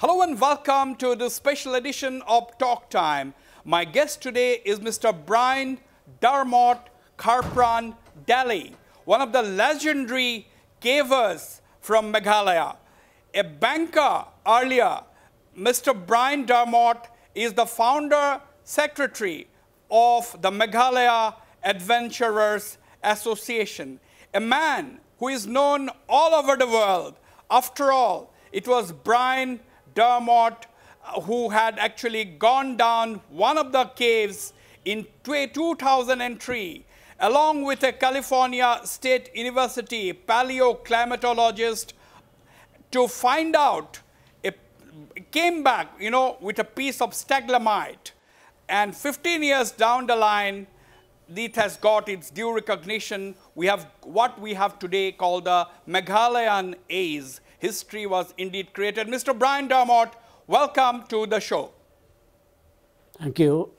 Hello and welcome to the special edition of Talk Time. My guest today is Mr. Dermot Kharpran Daly, one of the legendary cavers from Meghalaya. A banker earlier, Mr. Dermot is the founder secretary of the Meghalaya Adventurers Association, a man who is known all over the world. After all, it was Dermot who had actually gone down one of the caves in 2003, along with a California State University paleoclimatologist, to find out, came back, with a piece of stalagmite. And 15 years down the line, it has got its due recognition. We have what we have today called the Meghalayan Age. History was indeed created. Mr. Dermot, welcome to the show. Thank you.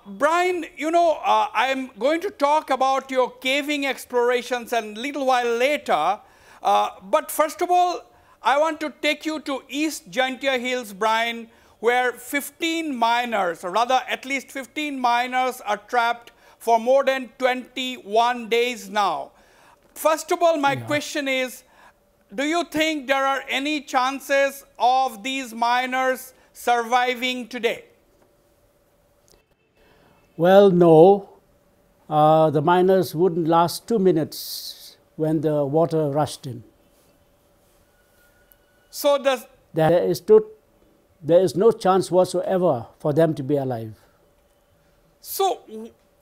Brian, I'm going to talk about your caving explorations a little while later. But first of all, I want to take you to East Jaintia Hills, Brian, where 15 miners, or rather at least 15 miners are trapped for more than 21 days now. First of all, my question is, do you think there are any chances of these miners surviving today? Well, no. The miners wouldn't last 2 minutes when the water rushed in. So there is no chance whatsoever for them to be alive. So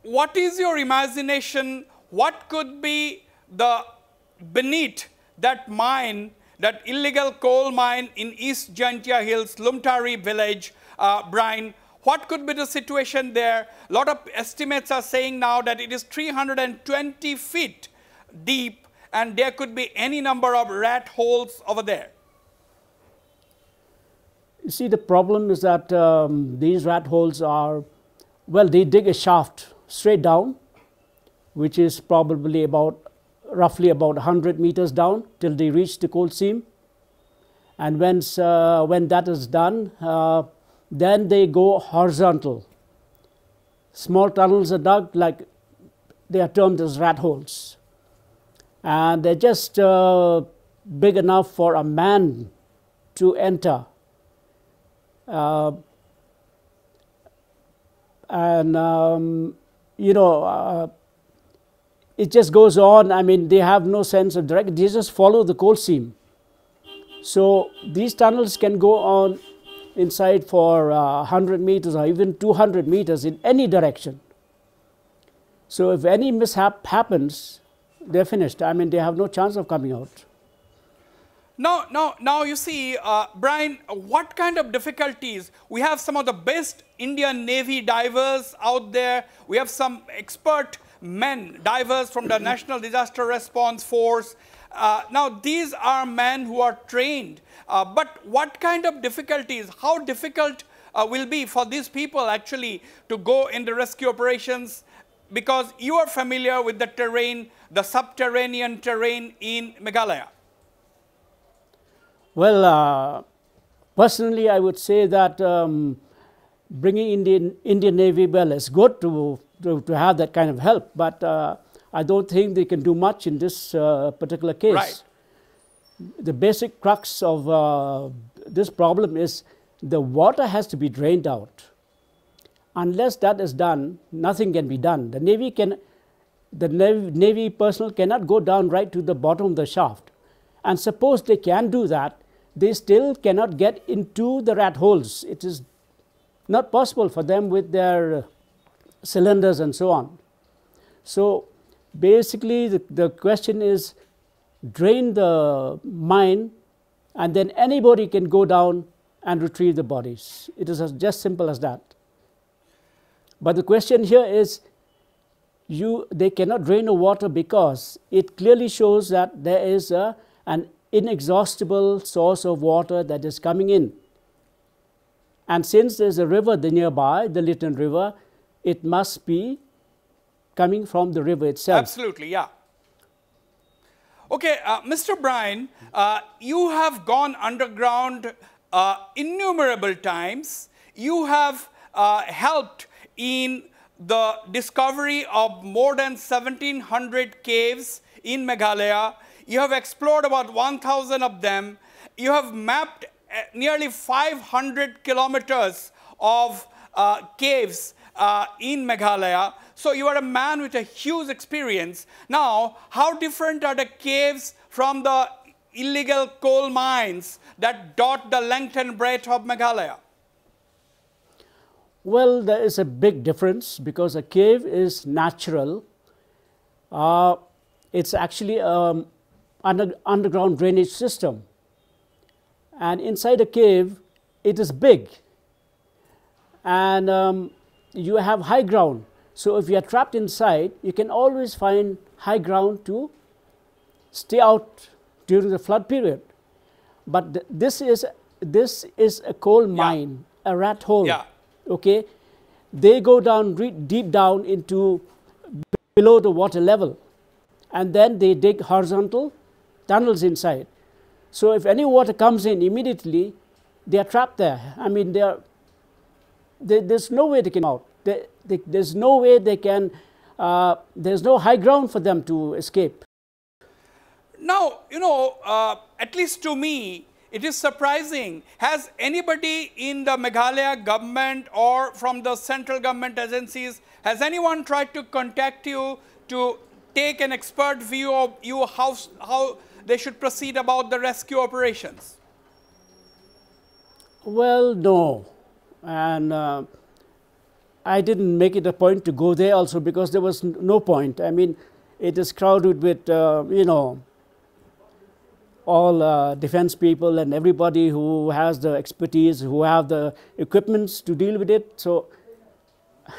what is your imagination? What could be the beneath that mine, that illegal coal mine in East Jaintia Hills, Lumtari village, Brian? What could be the situation there? A lot of estimates are saying now that it is 320 feet deep and there could be any number of rat holes over there. You see, the problem is that these rat holes are, well, they dig a shaft straight down, which is probably roughly about 100 meters down till they reach the coal seam. And when that is done, then they go horizontal. Small tunnels are dug, like they are termed as rat holes. And they're just big enough for a man to enter. It just goes on. I mean, they have no sense of direction. They just follow the coal seam. So these tunnels can go on inside for 100 meters or even 200 meters in any direction. So if any mishap happens, they're finished. I mean, they have no chance of coming out. Now you see, Brian, what kind of difficulties? We have some of the best Indian Navy divers out there. We have some expert divers from the National Disaster Response Force. Now, these are men who are trained. But what kind of difficulties, how difficult will be for these people actually to go in the rescue operations? Because you are familiar with the terrain, the subterranean terrain in Meghalaya. Well, personally, I would say that bringing Indian Navy, well, it's good to have that kind of help, but I don't think they can do much in this particular case. Right. The basic crux of this problem is the water has to be drained out. Unless that is done, nothing can be done. The Navy personnel cannot go down right to the bottom of the shaft. And suppose they can do that, they still cannot get into the rat holes. It is not possible for them with their cylinders and so on. So basically the question is, drain the mine and then anybody can go down and retrieve the bodies. It is just simple as that. But the question here is, they cannot drain the water because it clearly shows that there is an inexhaustible source of water that is coming in. And since there's a river nearby, the Lytton River, it must be coming from the river itself. Absolutely, yeah. Okay, Mr. Brian, you have gone underground innumerable times. You have helped in the discovery of more than 1,700 caves in Meghalaya. You have explored about 1,000 of them. You have mapped nearly 500 kilometers of caves in Meghalaya. So you are a man with a huge experience. Now, how different are the caves from the illegal coal mines that dot the length and breadth of Meghalaya? Well, there is a big difference because a cave is natural. It's actually an underground drainage system. And inside a cave, it is big. And you have high ground. So if you are trapped inside, you can always find high ground to stay out during the flood period. But this is a coal mine, a rat hole. Yeah. Okay, they go down deep down into below the water level, and then they dig horizontal tunnels inside. So if any water comes in immediately, they are trapped there. I mean, there's no way they can out. There's no way they can. There's no high ground for them to escape. Now, you know, at least to me, it is surprising. Has anybody in the Meghalaya government or from the central government agencies, has anyone tried to contact you to take an expert view of you how they should proceed about the rescue operations? Well, no. And I didn't make it a point to go there also because there was no point. I mean, it is crowded with, you know, all defense people and everybody who has the expertise, who have the equipments to deal with it. So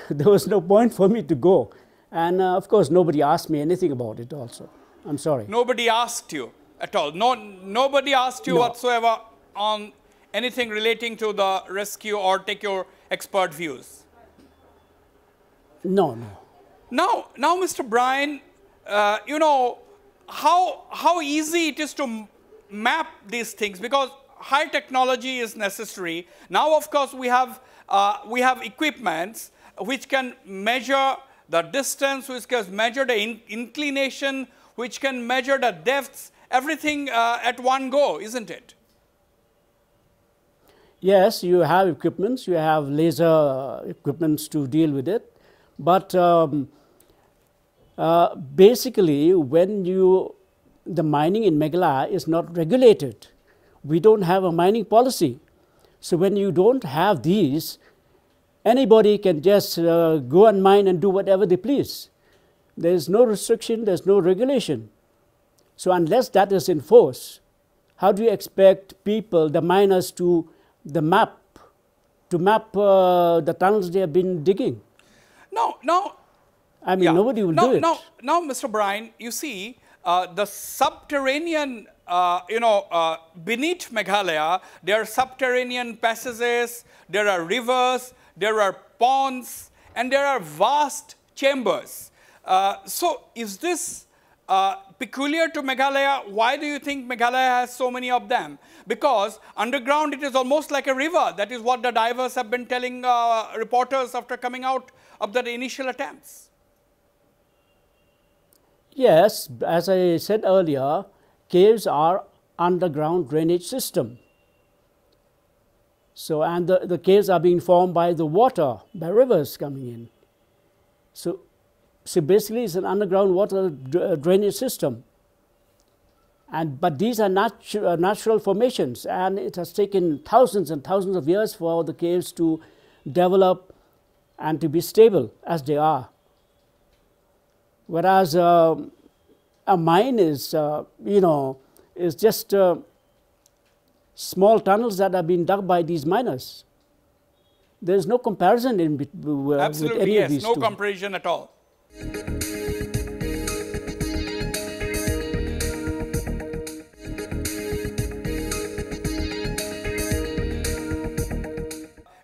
there was no point for me to go. And of course, nobody asked me anything about it also. I'm sorry. Nobody asked you at all? Nobody asked you whatsoever on anything relating to the rescue or take your expert views? No. Now, Mr. Brian, you know, how easy it is to map these things, because high technology is necessary. Now, of course, we have equipments which can measure the distance, which can measure the inclination, which can measure the depths, everything at one go, isn't it? Yes, you have equipments, you have laser equipments to deal with it. But basically, when the mining in Meghalaya is not regulated, we don't have a mining policy. So when you don't have these, anybody can just go and mine and do whatever they please. There is no restriction, there's no regulation. So unless that is enforced, how do you expect people, the miners, to map the tunnels they have been digging? No. I mean, nobody will do it. Now, Mr. Brian, you see, the subterranean, beneath Meghalaya, there are subterranean passages, there are rivers, there are ponds, and there are vast chambers. So, is this peculiar to Meghalaya? Why do you think Meghalaya has so many of them? Because underground it is almost like a river. That is what the divers have been telling reporters after coming out of the initial attempts. Yes, as I said earlier, caves are underground drainage system. So, and the caves are being formed by the water, by rivers coming in. So basically it's an underground water drainage system. But these are natural formations, and it has taken thousands and thousands of years for the caves to develop and to be stable as they are. Whereas a mine is, is just small tunnels that are being dug by these miners. There is no comparison with any of these no two. comparison at all.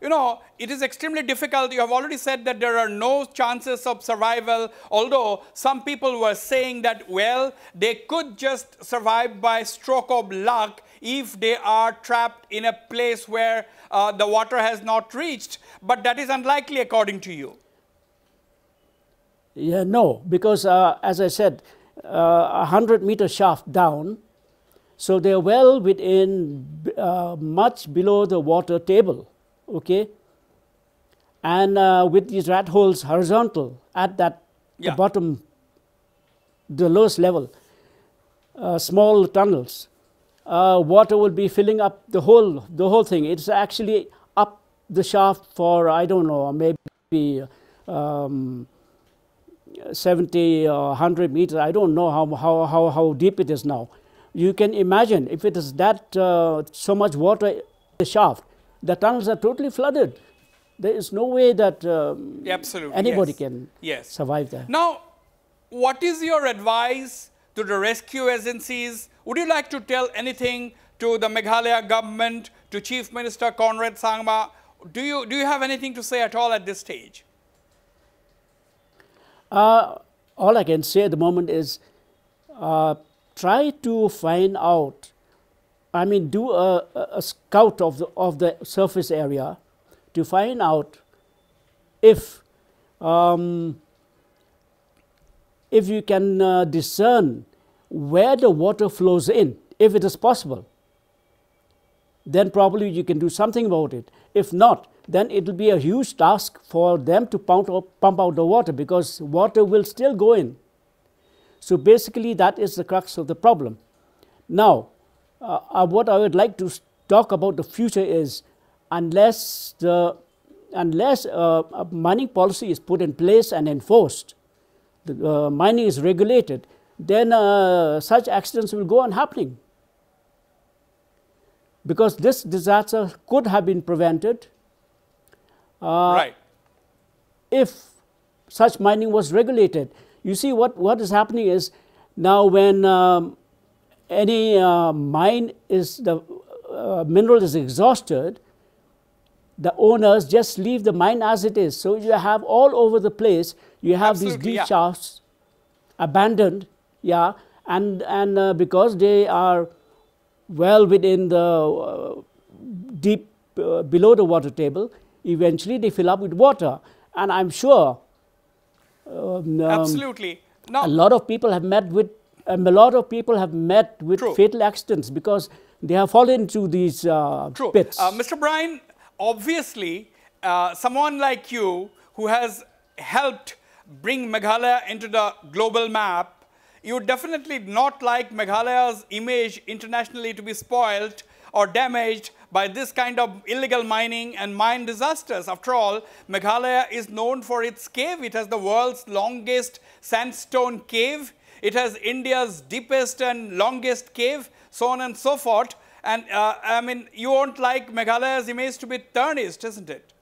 You know, it is extremely difficult. You have already said that there are no chances of survival, although some people were saying that, well, they could just survive by stroke of luck if they are trapped in a place where the water has not reached. But that is unlikely according to you. Yeah, no, because as I said, 100-meter shaft down, so they're well within, much below the water table, okay? And with these rat holes horizontal at that the bottom, the lowest level, small tunnels, water will be filling up the whole thing. It's actually up the shaft for, I don't know, maybe 70 or 100 meters. I don't know how deep it is now. You can imagine if it is that so much water in the shaft, the tunnels are totally flooded. There is no way that anybody can survive there. Now, what is your advice to the rescue agencies? Would you like to tell anything to the Meghalaya government, to Chief Minister Conrad Sangma? Do you have anything to say at all at this stage? All I can say at the moment is try to find out, I mean, do a scout of the surface area to find out if you can discern where the water flows in, if it is possible. Then probably you can do something about it. If not, then it will be a huge task for them to pump out the water, because water will still go in. So basically that is the crux of the problem. Now, what I would like to talk about the future is, unless a mining policy is put in place and enforced, the mining is regulated, then such accidents will go on happening. Because this disaster could have been prevented if such mining was regulated. You see, what is happening is, now when any mine is, the mineral is exhausted, the owners just leave the mine as it is. So you have all over the place, you have these deep shafts abandoned, and because they are well within the deep below the water table, eventually they fill up with water. And I'm sure absolutely. Now, a lot of people have met with fatal accidents because they have fallen into these pits. Mr. Bryan, obviously, someone like you who has helped bring Meghalaya into the global map, you would definitely not like Meghalaya's image internationally to be spoiled or damaged by this kind of illegal mining and mine disasters. After all, Meghalaya is known for its cave. It has the world's longest sandstone cave. It has India's deepest and longest cave, so on and so forth. And I mean, you won't like Meghalaya's image to be tarnished, isn't it?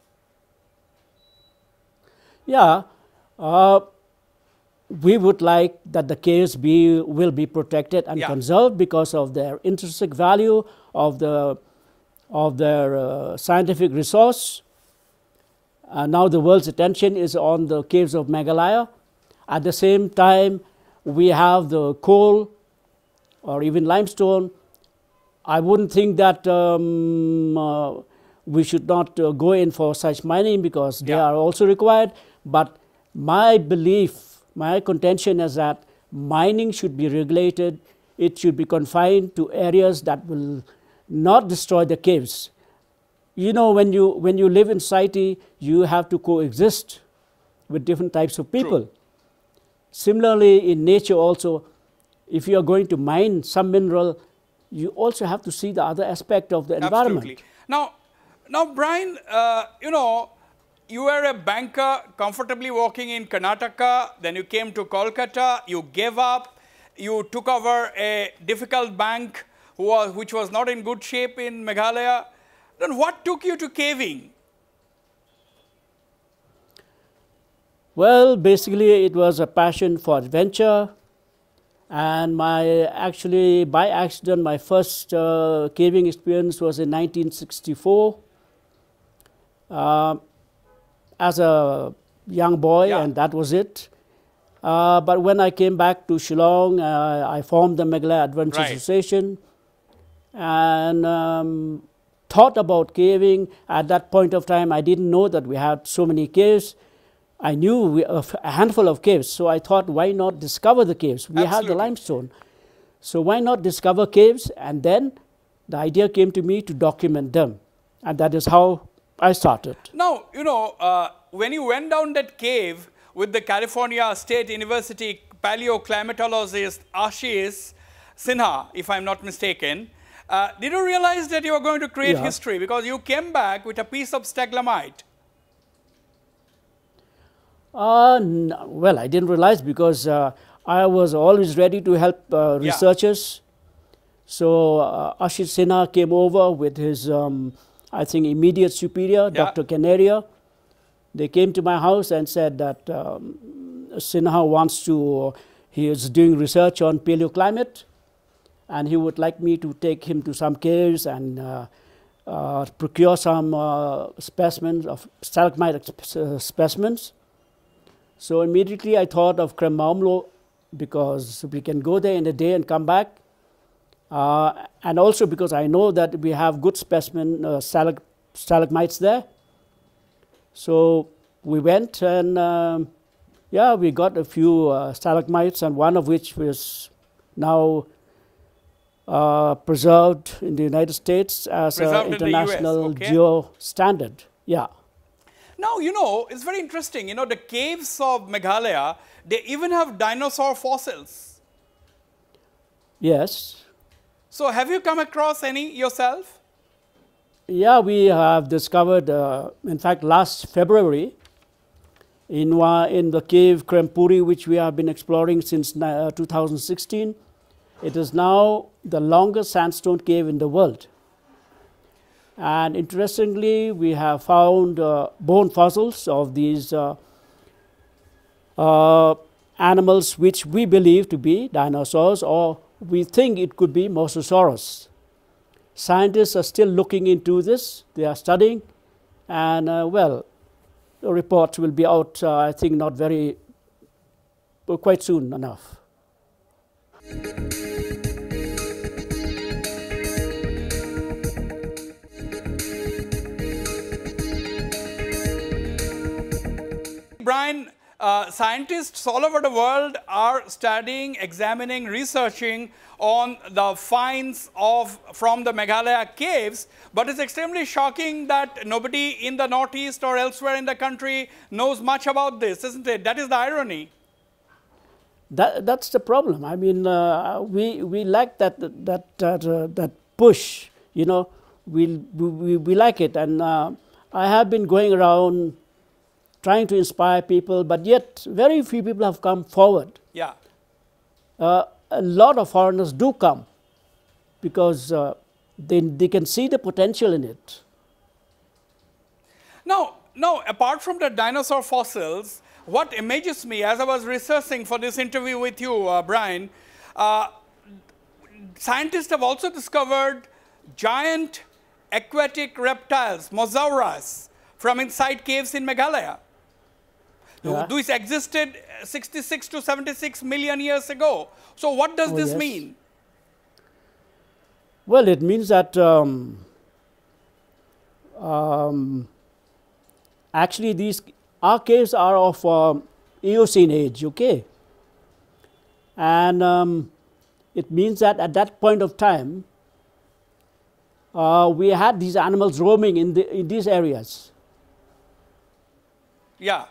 Yeah. We would like that the caves will be protected and conserved because of their intrinsic value, of their scientific resource. Now the world's attention is on the caves of Meghalaya. At the same time, we have the coal or even limestone. I wouldn't think that we should not go in for such mining because they are also required. But my belief, my contention is that mining should be regulated. It should be confined to areas that will not destroy the caves. You know, when you live in society, you have to coexist with different types of people. True. Similarly, in nature also, if you are going to mine some mineral, you also have to see the other aspect of the environment. Absolutely. Now, Bryan, you know, you were a banker comfortably working in Karnataka, then you came to Kolkata, you gave up, you took over a difficult bank which was not in good shape in Meghalaya. Then what took you to caving? Well, basically it was a passion for adventure, and actually by accident my first caving experience was in 1964. as a young boy, Yeah. and that was it. But when I came back to Shillong, I formed the Meghalaya Adventure Right. Association and thought about caving. At that point of time, I didn't know that we had so many caves. I knew a handful of caves, so I thought, why not discover the caves? We had the Absolutely. limestone. So why not discover caves? And then the idea came to me to document them. And that is how I started. Now, you know, when you went down that cave with the California State University paleoclimatologist Ashish Sinha, if I'm not mistaken, did you realize that you were going to create Yeah. history? Because you came back with a piece of stalagmite. Well, I didn't realize because I was always ready to help researchers. So Ashish Sinha came over with his, I think, immediate superior, Yeah. Dr. Canaria. They came to my house and said that Sinha wants to, he is doing research on paleoclimate, and he would like me to take him to some caves and procure some specimens of stalagmite specimens. So immediately I thought of Kremmaumlo because we can go there in a day and come back. And also because I know that we have good specimen stalagmites there. So we went and yeah, we got a few stalagmites, and one of which was now preserved in the United States as an Preserved in the US, international okay. geo standard. Yeah. Now, you know, it's very interesting. You know, the caves of Meghalaya, they even have dinosaur fossils. Yes. So have you come across any yourself? Yeah, we have discovered, in fact, last February, in the cave Krempuri, which we have been exploring since 2016. It is now the longest sandstone cave in the world. And interestingly, we have found bone fossils of these animals which we believe to be dinosaurs, or we think it could be Mosasaurus. Scientists are still looking into this. They are studying, and well, the reports will be out, I think, not very, quite soon enough. Brian, scientists all over the world are studying, examining, researching on the finds from the Meghalaya caves, but it's extremely shocking that nobody in the Northeast or elsewhere in the country knows much about this, isn't it? That is the irony. That's the problem. I mean, we lack that push. You know, we like it, and I have been going around trying to inspire people, but yet very few people have come forward. Yeah. A lot of foreigners do come because they can see the potential in it. Now, apart from the dinosaur fossils, what amazes me as I was researching for this interview with you, Brian, scientists have also discovered giant aquatic reptiles, mosasaurs, from inside caves in Meghalaya. Yeah. These existed 66 to 76 million years ago. So what does this yes. mean? Well, it means that actually our caves are of Eocene age, okay? And it means that at that point of time, we had these animals roaming in these areas. Yeah.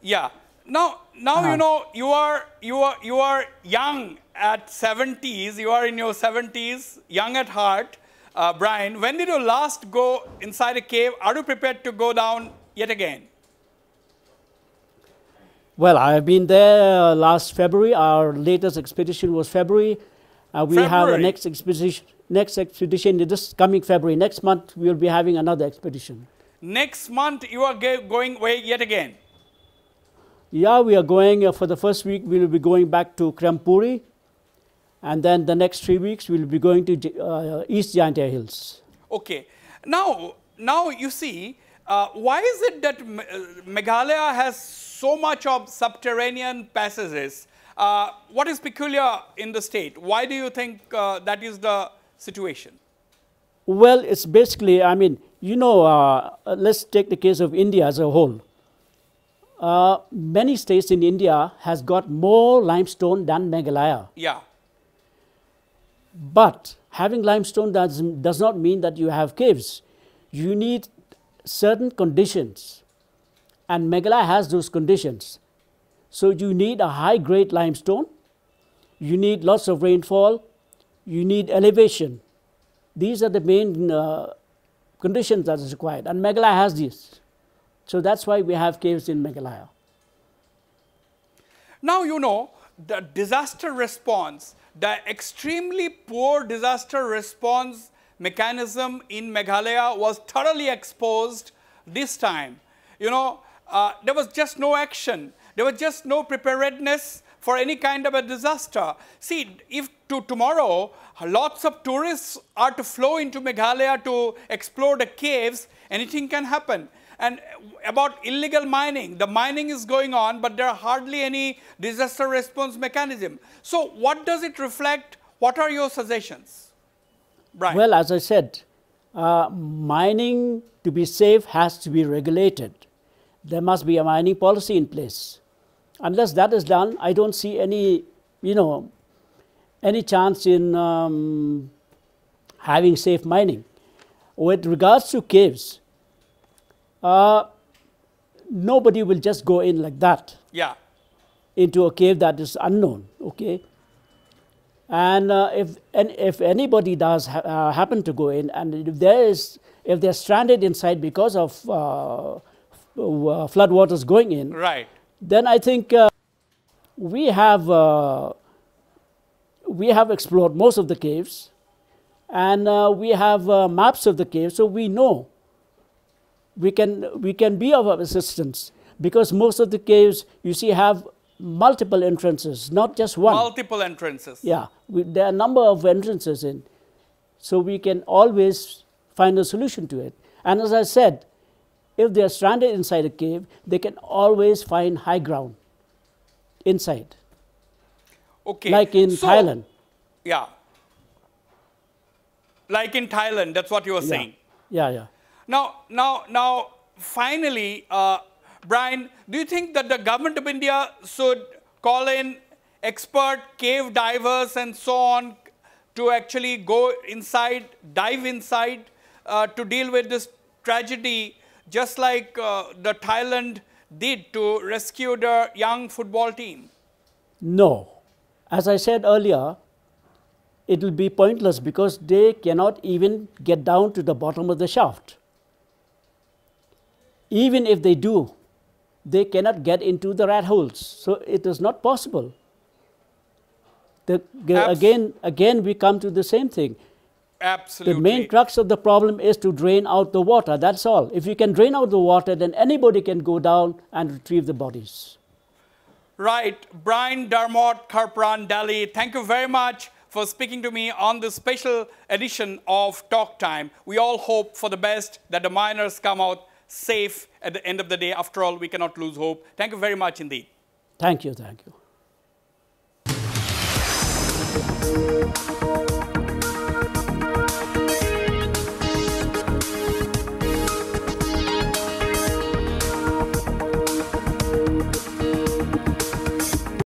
Yeah. Now you know you are young at 70s. You are in your 70s, young at heart, Brian. When did you last go inside a cave? Are you prepared to go down yet again? Well, I have been there last February. Our latest expedition was February. We have a next expedition this coming February. Next month we will be having another expedition. Next month you are going away yet again. Yeah, we are going, for the first week, we will be going back to Krempuri. And then the next 3 weeks, we will be going to East Giant Air Hills. Okay. Now you see, why is it that Meghalaya has so much of subterranean passages? What is peculiar in the state? Why do you think that is the situation? Well, it's basically, I mean, you know, let's take the case of India as a whole. Many states in India has got more limestone than Meghalaya. Yeah. But having limestone does not mean that you have caves. You need certain conditions, and Meghalaya has those conditions. So you need a high-grade limestone, you need lots of rainfall, you need elevation. These are the main conditions that is required, and Meghalaya has these. So that's why we have caves in Meghalaya. Now, you know, the disaster response, the extremely poor disaster response mechanism in Meghalaya was thoroughly exposed this time. You know, there was just no action. There was just no preparedness for any kind of a disaster. See, if tomorrow lots of tourists are to flow into Meghalaya to explore the caves, anything can happen. And about illegal mining, the mining is going on, but there are hardly any disaster response mechanism. So what does it reflect? What are your suggestions, Brian? Well, as I said, mining to be safe has to be regulated. There must be a mining policy in place. Unless that is done, I don't see any, you know, any chance in having safe mining. With regards to caves, nobody will just go in like that. Yeah. Into a cave that is unknown, okay? And if anybody does happen to go in, and if they're stranded inside because of floodwaters going in, right, then I think we have explored most of the caves, and we have maps of the caves, so we know we can be of assistance, because most of the caves, you see, have multiple entrances, not just one. Multiple entrances. Yeah, there are a number of entrances in, so we can always find a solution to it. And as I said, if they are stranded inside a cave, they can always find high ground inside. Okay. Like in Thailand. Yeah. Like in Thailand, that's what you were saying. Yeah, yeah. Now, finally, Brian, do you think that the government of India should call in expert cave divers and so on to actually go inside, dive inside to deal with this tragedy, just like the Thailand did to rescue the young football team? No. As I said earlier, it will be pointless because they cannot even get down to the bottom of the shaft. Even if they do, they cannot get into the rat holes. So it is not possible. Again, we come to the same thing. Absolutely. The main crux of the problem is to drain out the water. That's all. If you can drain out the water, then anybody can go down and retrieve the bodies. Right. Brian Dermot Kharpran Daly, thank you very much for speaking to me on this special edition of Talk Time. We all hope for the best, that the miners come out safe at the end of the day. After all, we cannot lose hope. Thank you very much indeed. Thank you, thank you.